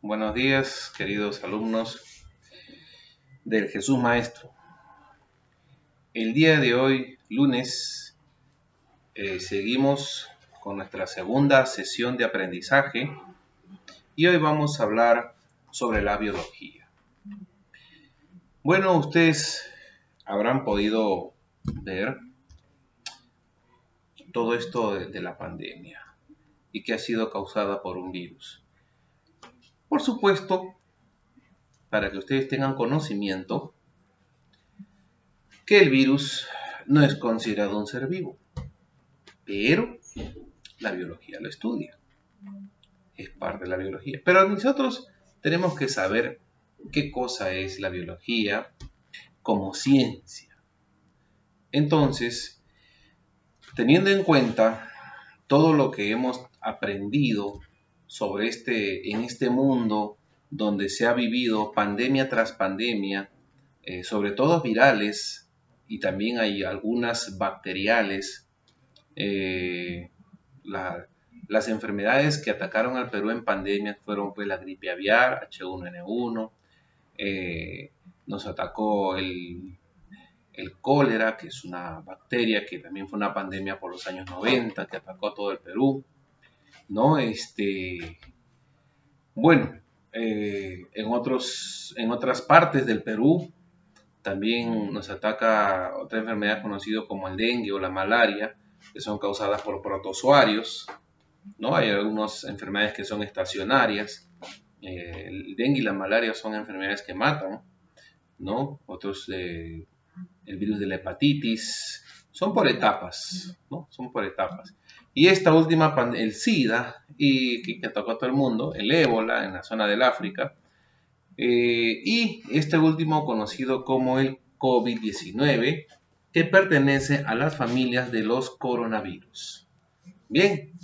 Buenos días, queridos alumnos del Jesús Maestro. El día de hoy, lunes, seguimos con nuestra segunda sesión de aprendizaje y hoy vamos a hablar sobre la biología. Bueno, ustedes habrán podido ver todo esto de la pandemia y que ha sido causada por un virus. Por supuesto, para que ustedes tengan conocimiento, que el virus no es considerado un ser vivo, pero la biología lo estudia, es parte de la biología. Pero nosotros tenemos que saber qué cosa es la biología como ciencia. Entonces, teniendo en cuenta todo lo que hemos aprendido sobre en este mundo donde se ha vivido pandemia tras pandemia, sobre todo virales y también hay algunas bacteriales, las enfermedades que atacaron al Perú en pandemia fueron pues la gripe aviar, H1N1, nos atacó el cólera, que es una bacteria que también fue una pandemia por los años 90, que atacó a todo el Perú, ¿no? Bueno, en otras partes del Perú también nos ataca otra enfermedad conocida como el dengue o la malaria, que son causadas por protozoarios, ¿no? Hay algunas enfermedades que son estacionarias. El dengue y la malaria son enfermedades que matan, ¿no? Otros, el virus de la hepatitis, son por etapas, ¿no? Son por etapas. Y esta última, el SIDA, y que atacó a todo el mundo, el ébola en la zona del África, y este último conocido como el COVID-19, que pertenece a las familias de los coronavirus. Bien,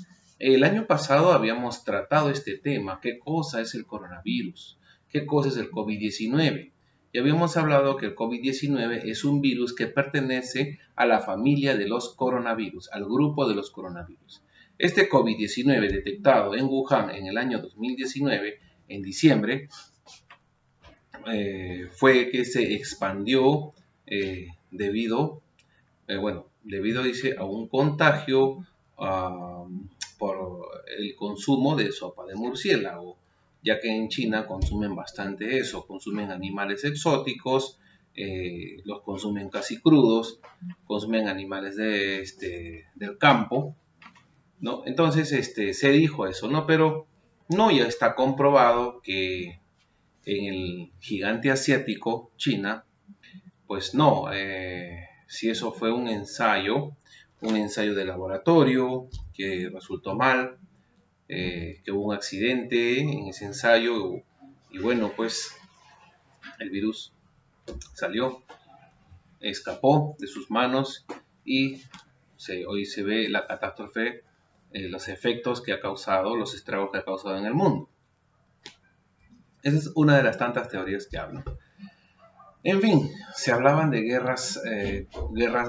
el año pasado habíamos tratado este tema, qué cosa es el coronavirus, qué cosa es el COVID-19. Y habíamos hablado que el COVID-19 es un virus que pertenece a la familia de los coronavirus, al grupo de los coronavirus. Este COVID-19 detectado en Wuhan en el año 2019, en diciembre, fue que se expandió debido dice, a un contagio por el consumo de sopa de murciélago, ya que en China consumen bastante eso, consumen animales exóticos, los consumen casi crudos, consumen animales del campo, ¿no? Entonces se dijo eso, ¿no? Pero no, ya está comprobado que en el gigante asiático, China, pues no, si eso fue un ensayo de laboratorio que resultó mal, que hubo un accidente en ese ensayo y bueno, pues el virus salió, escapó de sus manos y hoy se ve la catástrofe, los efectos que ha causado, los estragos que ha causado en el mundo. Esa es una de las tantas teorías que hablan. En fin, se hablaban de guerras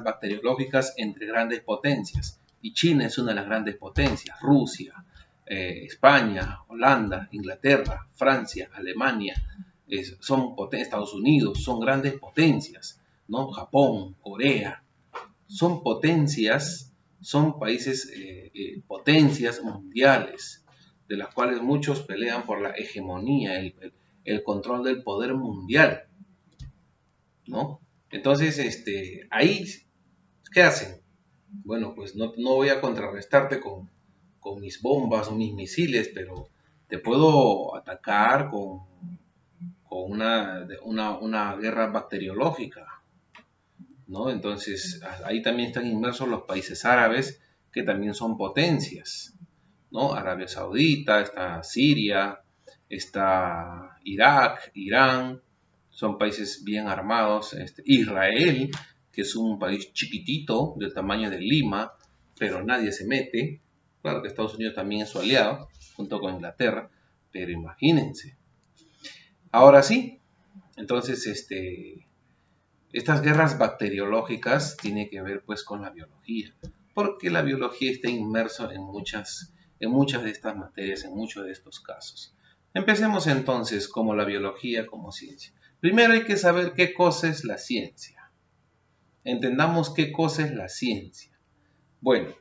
bacteriológicas entre grandes potencias, y China es una de las grandes potencias, Rusia, España, Holanda, Inglaterra, Francia, Alemania, Estados Unidos, son grandes potencias, ¿no? Japón, Corea, son potencias, son países, potencias mundiales, de las cuales muchos pelean por la hegemonía, el control del poder mundial, ¿no? Entonces, ahí, ¿qué hacen? Bueno, pues no voy a contrarrestarte con mis bombas o mis misiles, pero te puedo atacar con una guerra bacteriológica, ¿no? Entonces, ahí también están inmersos los países árabes, que también son potencias, ¿no? Arabia Saudita, está Siria, está Irak, Irán, son países bien armados. Israel, que es un país chiquitito, del tamaño de Lima, pero nadie se mete. Claro que Estados Unidos también es su aliado, junto con Inglaterra, pero imagínense. Ahora sí, entonces estas guerras bacteriológicas tienen que ver pues con la biología, porque la biología está inmersa en muchas de estas materias, en muchos de estos casos. Empecemos entonces como la biología como ciencia. Primero hay que saber qué cosa es la ciencia. Entendamos qué cosa es la ciencia. Bueno,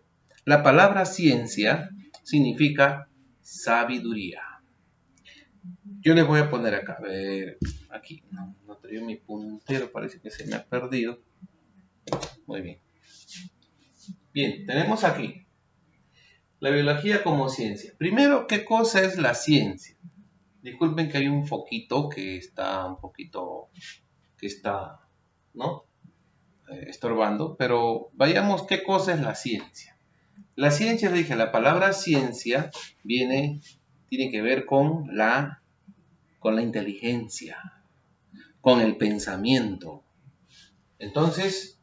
la palabra ciencia significa sabiduría. Yo les voy a poner acá, a ver, aquí, no traigo mi puntero, parece que se me ha perdido. Muy bien. Bien, tenemos aquí la biología como ciencia. Primero, ¿qué cosa es la ciencia? Disculpen que hay un foquito que está un poquito, ¿no? Estorbando, pero vayamos, ¿qué cosa es la ciencia? La ciencia, le dije, la palabra ciencia tiene que ver con la inteligencia, con el pensamiento. Entonces,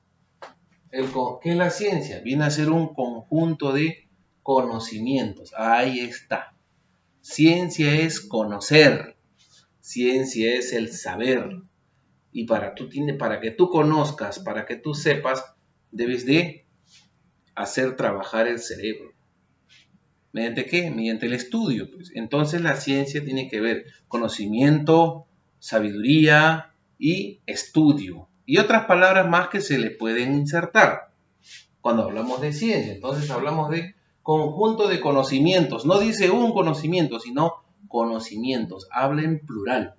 ¿qué es la ciencia? Viene a ser un conjunto de conocimientos. Ahí está. Ciencia es conocer. Ciencia es el saber. Y para que tú conozcas, para que tú sepas, debes de hacer trabajar el cerebro. ¿Mediante qué? Mediante el estudio. Pues. Entonces la ciencia tiene que ver conocimiento, sabiduría y estudio. Y otras palabras más que se le pueden insertar cuando hablamos de ciencia. Entonces hablamos de conjunto de conocimientos. No dice un conocimiento, sino conocimientos. Habla en plural.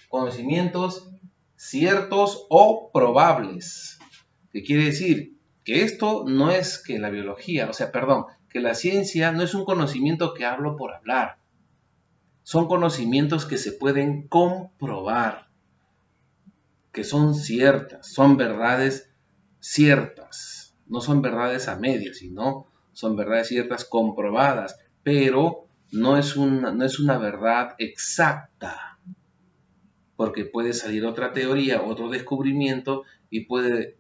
Conocimientos ciertos o probables. ¿Qué quiere decir? Que esto no es que la biología, que la ciencia no es un conocimiento que hablo por hablar. Son conocimientos que se pueden comprobar, que son ciertas, son verdades ciertas. No son verdades a medias, sino son verdades ciertas comprobadas, pero no es una verdad exacta, porque puede salir otra teoría, otro descubrimiento y puede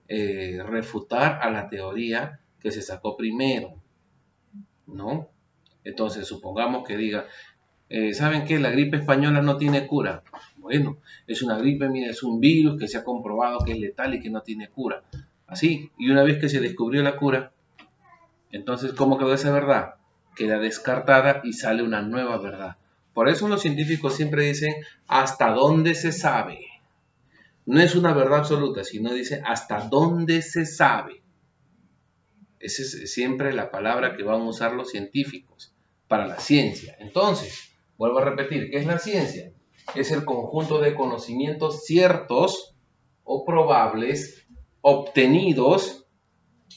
refutar a la teoría que se sacó primero, ¿no? Entonces, supongamos que diga, ¿saben qué? La gripe española no tiene cura. Bueno, es una gripe, mira, es un virus que se ha comprobado que es letal y que no tiene cura. Así, y una vez que se descubrió la cura, entonces, ¿cómo quedó esa verdad? Queda descartada y sale una nueva verdad. Por eso los científicos siempre dicen, ¿hasta dónde se sabe? No es una verdad absoluta, sino dice, ¿hasta dónde se sabe? Esa es siempre la palabra que van a usar los científicos para la ciencia. Entonces, vuelvo a repetir, ¿qué es la ciencia? Es el conjunto de conocimientos ciertos o probables obtenidos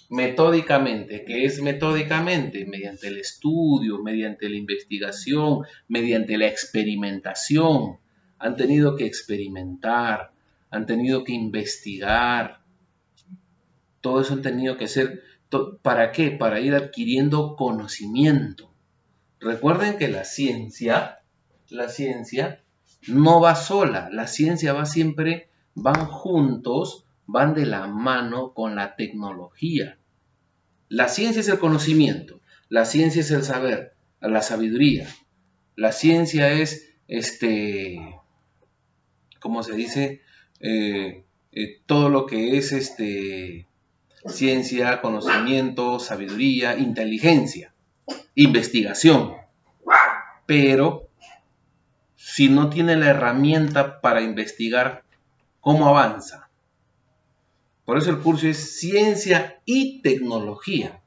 metódicamente. ¿Qué es metódicamente? Mediante el estudio, mediante la investigación, mediante la experimentación. Han tenido que experimentar, han tenido que investigar. Todo eso han tenido que hacer. ¿Para qué? Para ir adquiriendo conocimiento. Recuerden que la ciencia no va sola. La ciencia va siempre, van juntos, van de la mano con la tecnología. La ciencia es el conocimiento. La ciencia es el saber, la sabiduría. La ciencia es, ¿cómo se dice? Todo lo que es, ciencia, conocimiento, sabiduría, inteligencia, investigación. Pero si no tiene la herramienta para investigar, ¿cómo avanza? Por eso el curso es ciencia y tecnología.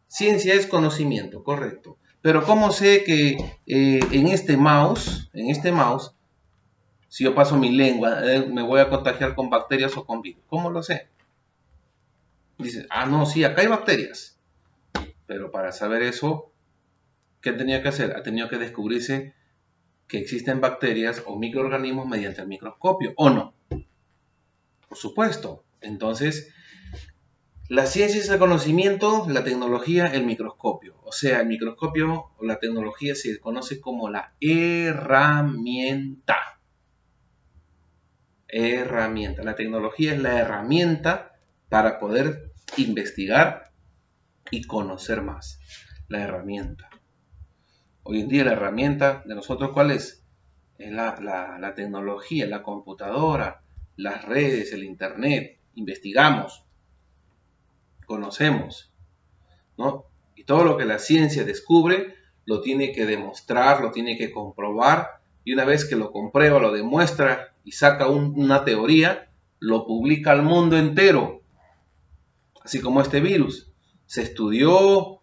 Ciencia es conocimiento, correcto. Pero ¿cómo sé que en este mouse, si yo paso mi lengua, me voy a contagiar con bacterias o con virus? ¿Cómo lo sé? Dice, no, sí, acá hay bacterias. Pero para saber eso, ¿qué tenía que hacer? Ha tenido que descubrirse que existen bacterias o microorganismos mediante el microscopio, ¿o no? Por supuesto. Entonces, la ciencia es el conocimiento, la tecnología, el microscopio. O sea, el microscopio o la tecnología se conoce como la herramienta. Herramienta. La tecnología es la herramienta para poder investigar y conocer más. La herramienta. Hoy en día la herramienta de nosotros, ¿cuál es? Es la tecnología, la computadora, las redes, el internet. Investigamos, conocemos, ¿no? Y todo lo que la ciencia descubre lo tiene que demostrar, lo tiene que comprobar y una vez que lo comprueba, lo demuestra y saca una teoría, lo publica al mundo entero. Así como este virus. Se estudió,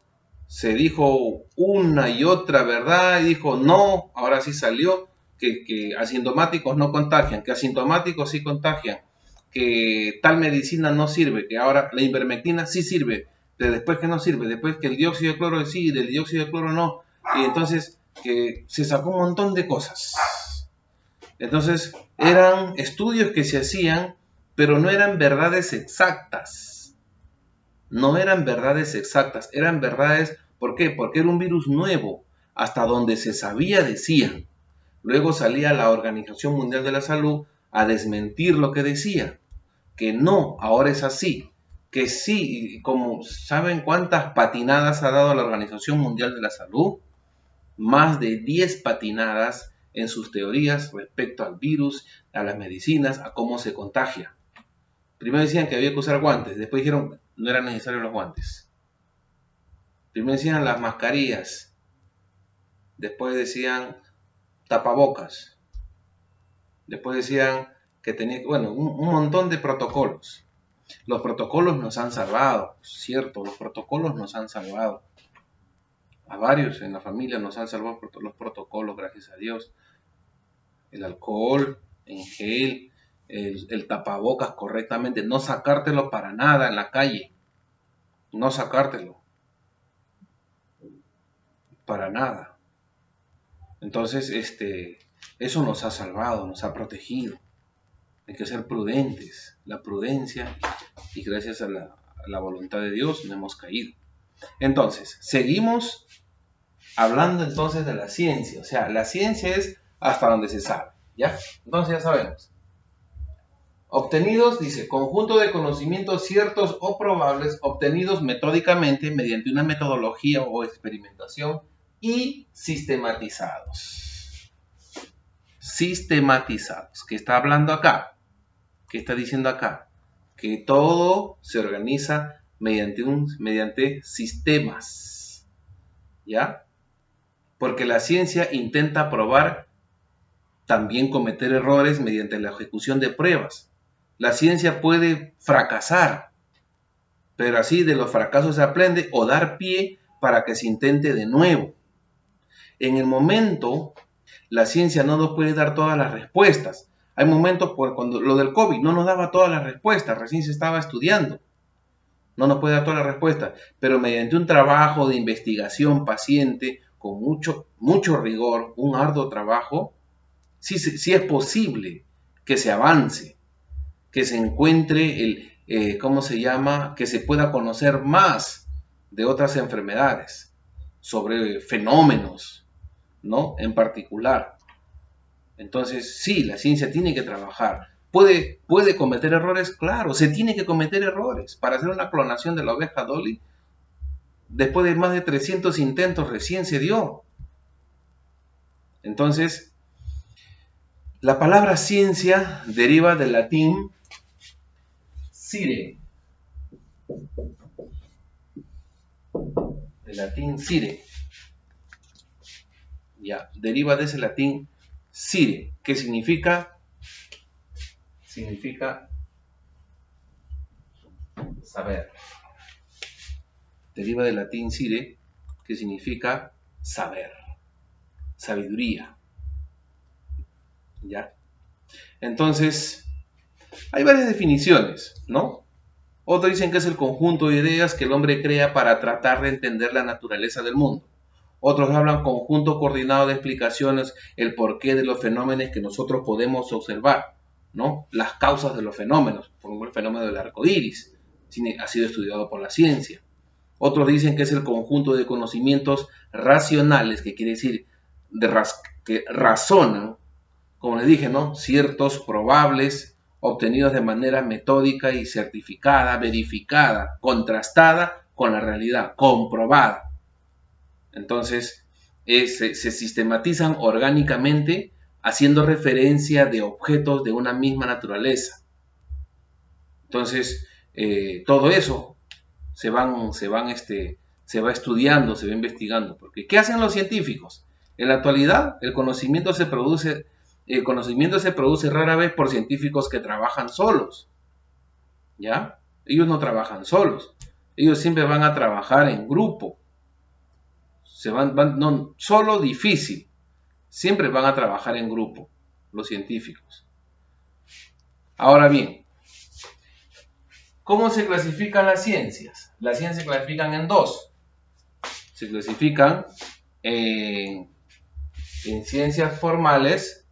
se dijo una y otra verdad y dijo no, ahora sí salió que asintomáticos no contagian, que asintomáticos sí contagian, que tal medicina no sirve, que ahora la ivermectina sí sirve, de después que no sirve, después que el dióxido de cloro sí, del dióxido de cloro no, y entonces que se sacó un montón de cosas. Entonces eran estudios que se hacían, pero no eran verdades exactas. No eran verdades exactas, eran verdades, ¿por qué? Porque era un virus nuevo, hasta donde se sabía decían. Luego salía la Organización Mundial de la Salud a desmentir lo que decía, que no, ahora es así, que sí, como ¿saben cuántas patinadas ha dado la Organización Mundial de la Salud? Más de 10 patinadas en sus teorías respecto al virus, a las medicinas, a cómo se contagia. Primero decían que había que usar guantes, después dijeron no eran necesarios los guantes. Primero decían las mascarillas, después decían tapabocas, después decían que tenía, bueno, un montón de protocolos. Los protocolos nos han salvado, cierto, los protocolos nos han salvado. A varios en la familia nos han salvado los protocolos, gracias a Dios. El alcohol en gel, el tapabocas correctamente, no sacártelo para nada en la calle, no sacártelo, para nada. Entonces, eso nos ha salvado, nos ha protegido. Hay que ser prudentes, la prudencia, y gracias a la voluntad de Dios no hemos caído. Entonces, seguimos hablando entonces de la ciencia. O sea, la ciencia es hasta donde se sabe, ¿ya? Entonces ya sabemos. Obtenidos, dice, conjunto de conocimientos ciertos o probables obtenidos metódicamente mediante una metodología o experimentación y sistematizados. Sistematizados. ¿Qué está hablando acá? ¿Qué está diciendo acá? Que todo se organiza mediante sistemas. ¿Ya? Porque la ciencia intenta probar, también cometer errores mediante la ejecución de pruebas. La ciencia puede fracasar, pero así de los fracasos se aprende o dar pie para que se intente de nuevo. En el momento, la ciencia no nos puede dar todas las respuestas. Hay momentos, cuando lo del COVID no nos daba todas las respuestas, recién se estaba estudiando. No nos puede dar todas las respuestas, pero mediante un trabajo de investigación paciente, con mucho rigor, un arduo trabajo, sí es posible que se avance, que se encuentre que se pueda conocer más de otras enfermedades, sobre fenómenos, ¿no? En particular. Entonces, sí, la ciencia tiene que trabajar. ¿Puede cometer errores? Claro, se tiene que cometer errores. Para hacer una clonación de la oveja Dolly, después de más de 300 intentos recién se dio. Entonces, la palabra ciencia deriva del latín scire. Del latín scire. Ya, deriva de ese latín scire, que significa saber. Deriva del latín scire, que significa saber, sabiduría. ¿Ya? Entonces, hay varias definiciones, ¿no? Otros dicen que es el conjunto de ideas que el hombre crea para tratar de entender la naturaleza del mundo. Otros hablan conjunto coordinado de explicaciones, el porqué de los fenómenos que nosotros podemos observar, ¿no? Las causas de los fenómenos, por ejemplo, el fenómeno del arco iris, ha sido estudiado por la ciencia. Otros dicen que es el conjunto de conocimientos racionales, que quiere decir que razonan, como les dije, ¿no? Ciertos probables, obtenidos de manera metódica y certificada, verificada, contrastada con la realidad, comprobada. Entonces, se sistematizan orgánicamente haciendo referencia de objetos de una misma naturaleza. Entonces, todo eso se va estudiando, se va investigando. Porque, ¿qué hacen los científicos? En la actualidad, el conocimiento se produce rara vez por científicos que trabajan solos, ¿ya? Ellos no trabajan solos, ellos siempre van a trabajar en grupo. No, solo difícil, siempre van a trabajar en grupo, los científicos. Ahora bien, ¿cómo se clasifican las ciencias? Las ciencias se clasifican en dos. Se clasifican en ciencias formales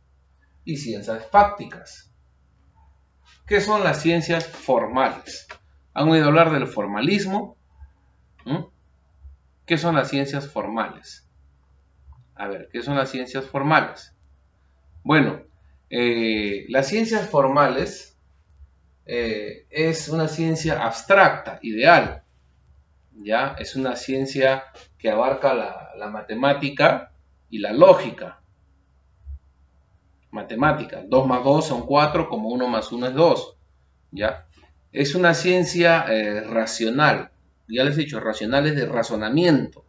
y ciencias fácticas. ¿Qué son las ciencias formales? ¿Han oído hablar del formalismo? ¿Qué son las ciencias formales? A ver, ¿qué son las ciencias formales? Bueno, las ciencias formales es una ciencia abstracta, ideal, ¿ya? Es una ciencia que abarca la matemática y la lógica. Matemática, 2 más 2 son 4, como 1 más 1 es 2, ¿ya? Es una ciencia racional, ya les he dicho, racional es de razonamiento.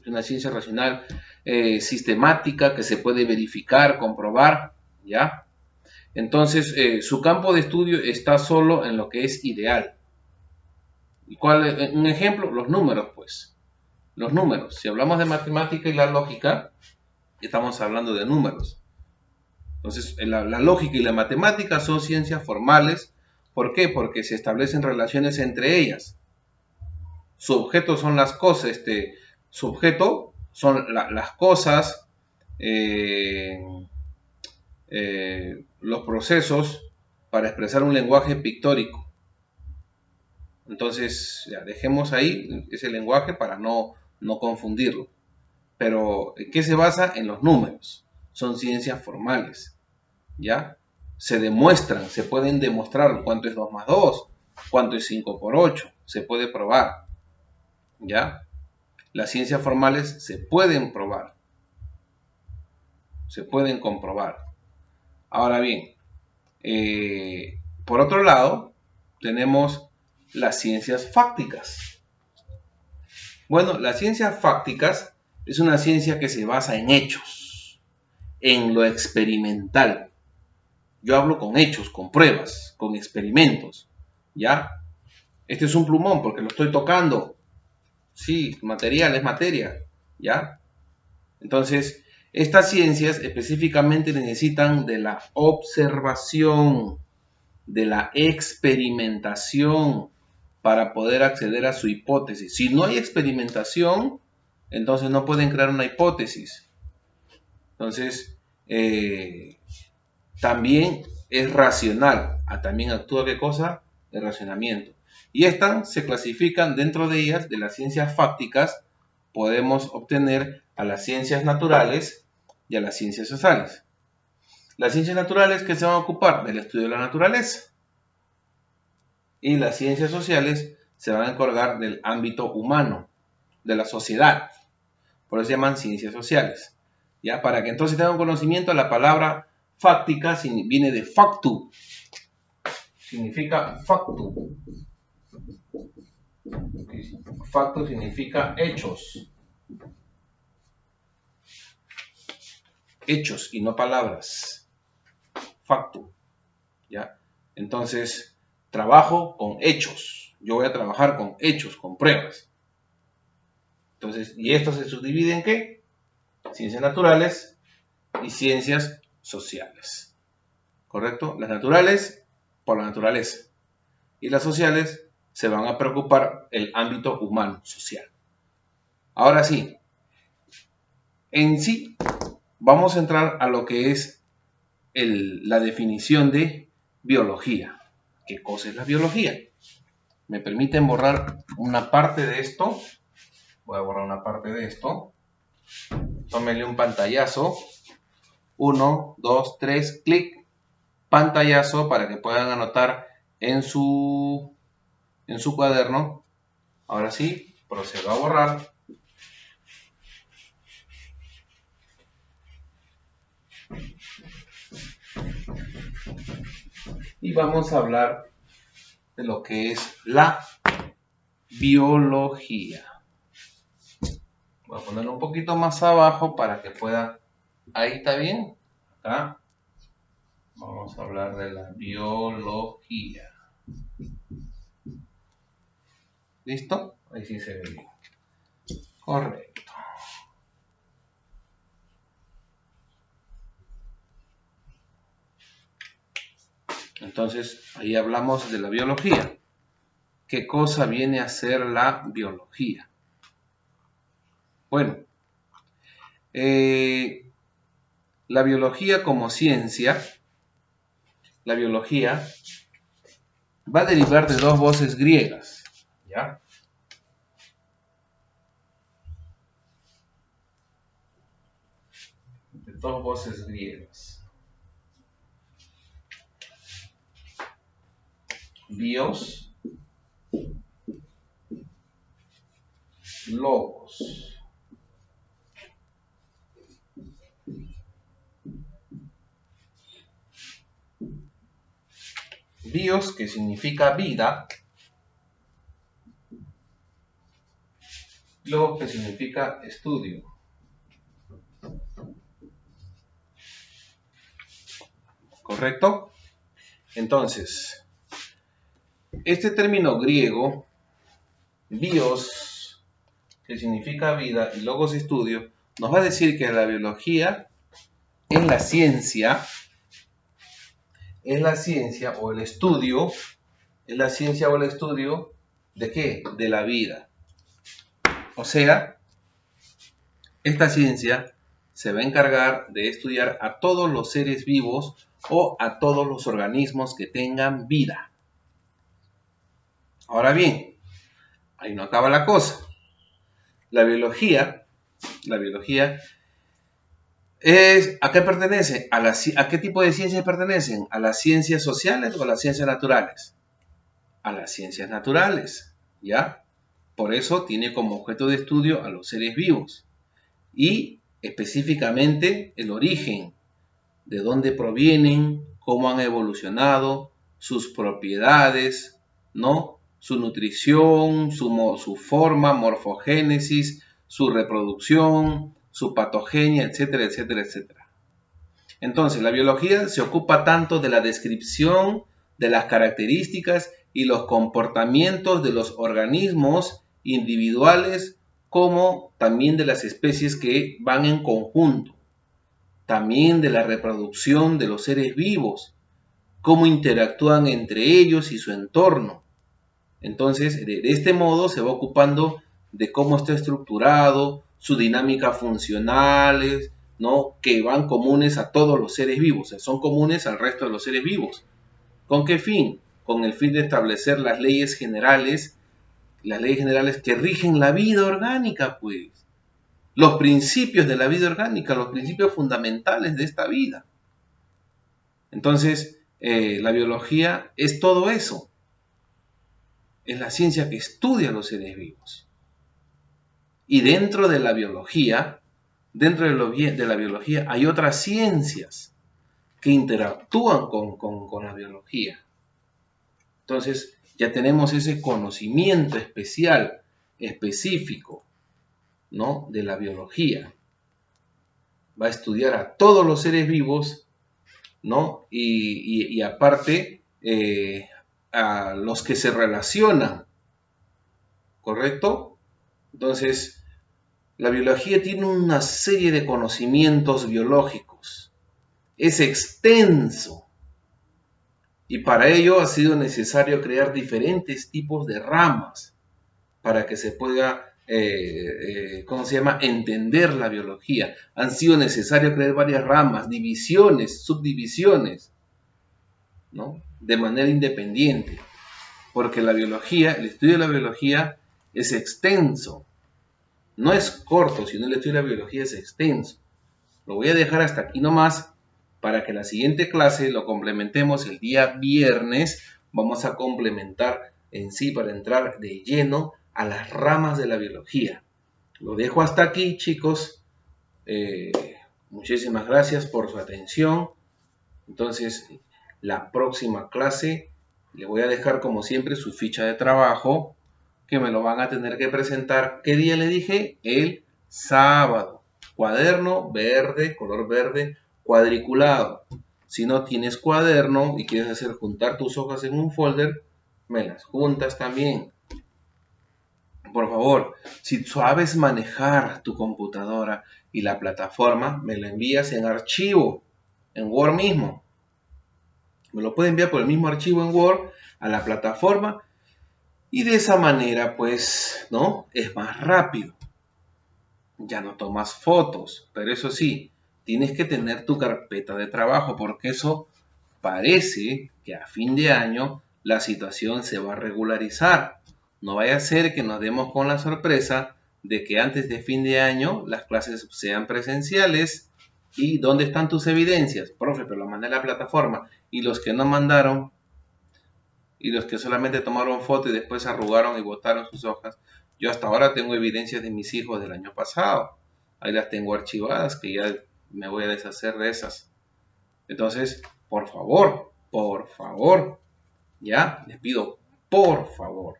Es una ciencia racional sistemática que se puede verificar, comprobar, ¿ya? Entonces, su campo de estudio está solo en lo que es ideal. ¿Y cuál es un ejemplo? Los números, pues. Los números. Si hablamos de matemática y la lógica, estamos hablando de números. Entonces, la lógica y la matemática son ciencias formales. ¿Por qué? Porque se establecen relaciones entre ellas. Su objeto son las cosas, su objeto son las cosas, los procesos para expresar un lenguaje pictórico. Entonces, ya, dejemos ahí ese lenguaje para no confundirlo. Pero, ¿en qué se basa? En los números. Son ciencias formales, ¿ya? Se demuestran, se pueden demostrar cuánto es 2 más 2, cuánto es 5 por 8, se puede probar, ¿ya? Las ciencias formales se pueden probar, se pueden comprobar. Ahora bien, por otro lado, tenemos las ciencias fácticas. Bueno, las ciencias fácticas es una ciencia que se basa en hechos, en lo experimental. Yo hablo con hechos, con pruebas, con experimentos, ¿ya? Este es un plumón porque lo estoy tocando. Sí, material es materia, ¿ya? Entonces, estas ciencias específicamente necesitan de la observación, de la experimentación para poder acceder a su hipótesis. Si no hay experimentación, entonces no pueden crear una hipótesis. Entonces, también es racional. También actúa ¿qué cosa? El racionamiento. Y estas se clasifican dentro de ellas, de las ciencias fácticas, podemos obtener a las ciencias naturales y a las ciencias sociales. Las ciencias naturales que se van a ocupar del estudio de la naturaleza. Y las ciencias sociales se van a encargar del ámbito humano, de la sociedad. Por eso se llaman ciencias sociales. ¿Ya? Para que entonces tengan conocimiento, la palabra fáctica viene de factu. Significa factu. Factu significa hechos. Hechos y no palabras. Factu. ¿Ya? Entonces, trabajo con hechos. Yo voy a trabajar con hechos, con pruebas. Entonces, ¿y esto se subdivide en qué? Ciencias naturales y ciencias sociales. ¿Correcto? Las naturales por la naturaleza. Y las sociales se van a preocupar el ámbito humano, social. Ahora sí, en sí, vamos a entrar a lo que es la definición de biología. ¿Qué cosa es la biología? ¿Me permiten borrar una parte de esto? Voy a borrar una parte de esto. Tómenle un pantallazo. 1, 2, 3, clic. Pantallazo para que puedan anotar en su cuaderno. Ahora sí, procedo a borrar. Y vamos a hablar de lo que es la biología. Voy a a ponerlo un poquito más abajo para que pueda... Ahí está bien. Acá vamos a hablar de la biología. ¿Listo? Ahí sí se ve bien. Correcto. Entonces, ahí hablamos de la biología. ¿Qué cosa viene a ser la biología? Bueno, la biología como ciencia, la biología va a derivar de dos voces griegas, ¿ya? De dos voces griegas. Bios, logos. Bios, que significa vida. Logos, que significa estudio. ¿Correcto? Entonces, este término griego, bios, que significa vida, y logos, estudio, nos va a decir que la biología es la ciencia o el estudio, es la ciencia o el estudio ¿de qué? De la vida. O sea, esta ciencia se va a encargar de estudiar a todos los seres vivos o a todos los organismos que tengan vida. Ahora bien, ahí no acaba la cosa. La biología es, ¿a qué pertenece? ¿A qué tipo de ciencias pertenecen? ¿A las ciencias sociales o a las ciencias naturales? A las ciencias naturales, ¿ya? Por eso tiene como objeto de estudio a los seres vivos y específicamente el origen, de dónde provienen, cómo han evolucionado, sus propiedades, ¿no? Su nutrición, su forma, morfogénesis, su reproducción, su patogenia, etcétera, etcétera, etcétera. Entonces, la biología se ocupa tanto de la descripción de las características y los comportamientos de los organismos individuales como también de las especies que van en conjunto. También de la reproducción de los seres vivos, cómo interactúan entre ellos y su entorno. Entonces, de este modo se va ocupando de cómo está estructurado, su dinámica funcionales, ¿no? Que van comunes a todos los seres vivos, o sea, son comunes al resto de los seres vivos. ¿Con qué fin? Con el fin de establecer las leyes generales que rigen la vida orgánica, pues. Los principios de la vida orgánica, los principios fundamentales de esta vida. Entonces, la biología es todo eso. Es la ciencia que estudia los seres vivos. Y dentro de la biología, hay otras ciencias que interactúan con la biología. Entonces, ya tenemos ese conocimiento especial, específico, ¿no? De la biología. Va a estudiar a todos los seres vivos, ¿no? Y aparte, a los que se relacionan, ¿correcto? Entonces, la biología tiene una serie de conocimientos biológicos. Es extenso. Y para ello ha sido necesario crear diferentes tipos de ramas para que se pueda, entender la biología. Han sido necesarios crear varias ramas, divisiones, subdivisiones, ¿no? De manera independiente. Porque la biología, el estudio de la biología es extenso. No es corto, sino el estudio de la biología es extenso. Lo voy a dejar hasta aquí nomás para que la siguiente clase lo complementemos el día viernes. Vamos a complementar en sí para entrar de lleno a las ramas de la biología. Lo dejo hasta aquí, chicos. Muchísimas gracias por su atención. Entonces, la próxima clase le voy a dejar como siempre su ficha de trabajo que me lo van a tener que presentar. ¿Qué día le dije? El sábado. Cuaderno verde, color verde, cuadriculado. Si no tienes cuaderno y quieres hacer juntar tus hojas en un folder, me las juntas también. Por favor, si sabes manejar tu computadora y la plataforma, me lo envías en archivo, en Word mismo. Me lo puede enviar por el mismo archivo en Word a la plataforma y de esa manera, pues, ¿no? Es más rápido. Ya no tomas fotos, pero eso sí, tienes que tener tu carpeta de trabajo porque eso parece que a fin de año la situación se va a regularizar. No vaya a ser que nos demos con la sorpresa de que antes de fin de año las clases sean presenciales. ¿Y dónde están tus evidencias? Profe, pero lo mandé a la plataforma. Y los que no mandaron, y los que solamente tomaron foto y después arrugaron y botaron sus hojas. Yo hasta ahora tengo evidencias de mis hijos del año pasado. Ahí las tengo archivadas, que ya me voy a deshacer de esas. Entonces, por favor, ya, les pido, por favor,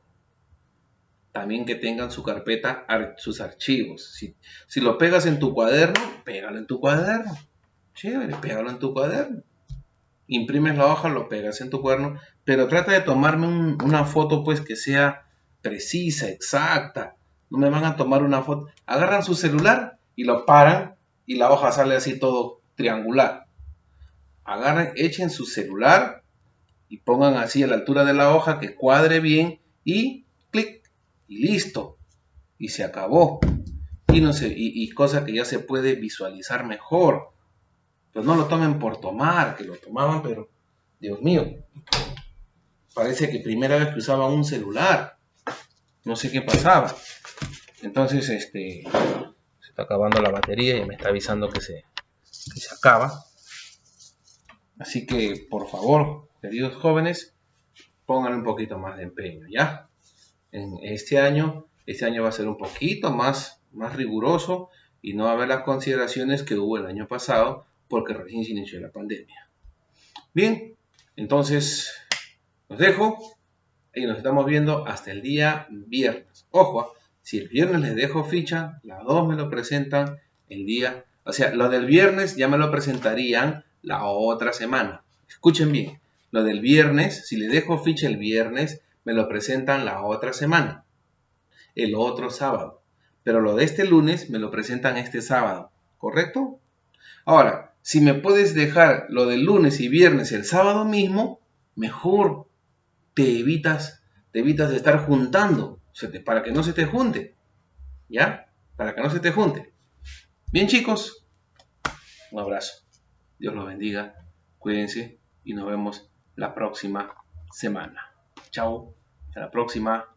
también que tengan su carpeta, sus archivos. Si lo pegas en tu cuaderno, pégalo en tu cuaderno. Chévere, pégalo en tu cuaderno. Imprimes la hoja, lo pegas en tu cuaderno, pero trata de tomarme una foto pues que sea precisa, exacta. No me van a tomar una foto. Agarran su celular y lo paran y la hoja sale así todo triangular. Agarren, echen su celular y pongan así a la altura de la hoja que cuadre bien y clic y listo. Y se acabó. Y, no sé, y cosa que ya se puede visualizar mejor. Pues no lo tomen por tomar, que lo tomaban, pero Dios mío, parece que primera vez que usaban un celular. No sé qué pasaba. Entonces, se está acabando la batería y me está avisando que se acaba. Así que, por favor, queridos jóvenes, pongan un poquito más de empeño, ¿ya? En este año va a ser un poquito más riguroso y no va a haber las consideraciones que hubo el año pasado porque recién se inició la pandemia. Bien, entonces los dejo y nos estamos viendo hasta el día viernes. Ojo, si el viernes les dejo ficha, las dos me lo presentan el día, o sea, lo del viernes ya me lo presentarían la otra semana. Escuchen bien, lo del viernes, si les dejo ficha el viernes, me lo presentan la otra semana, el otro sábado. Pero lo de este lunes me lo presentan este sábado, ¿correcto? Ahora, si me puedes dejar lo del lunes y viernes el sábado mismo, mejor. Te evitas de estar juntando, para que no se te junte, ¿ya? Para que no se te junte. Bien, chicos, un abrazo. Dios los bendiga, cuídense y nos vemos la próxima semana. Chao, hasta la próxima.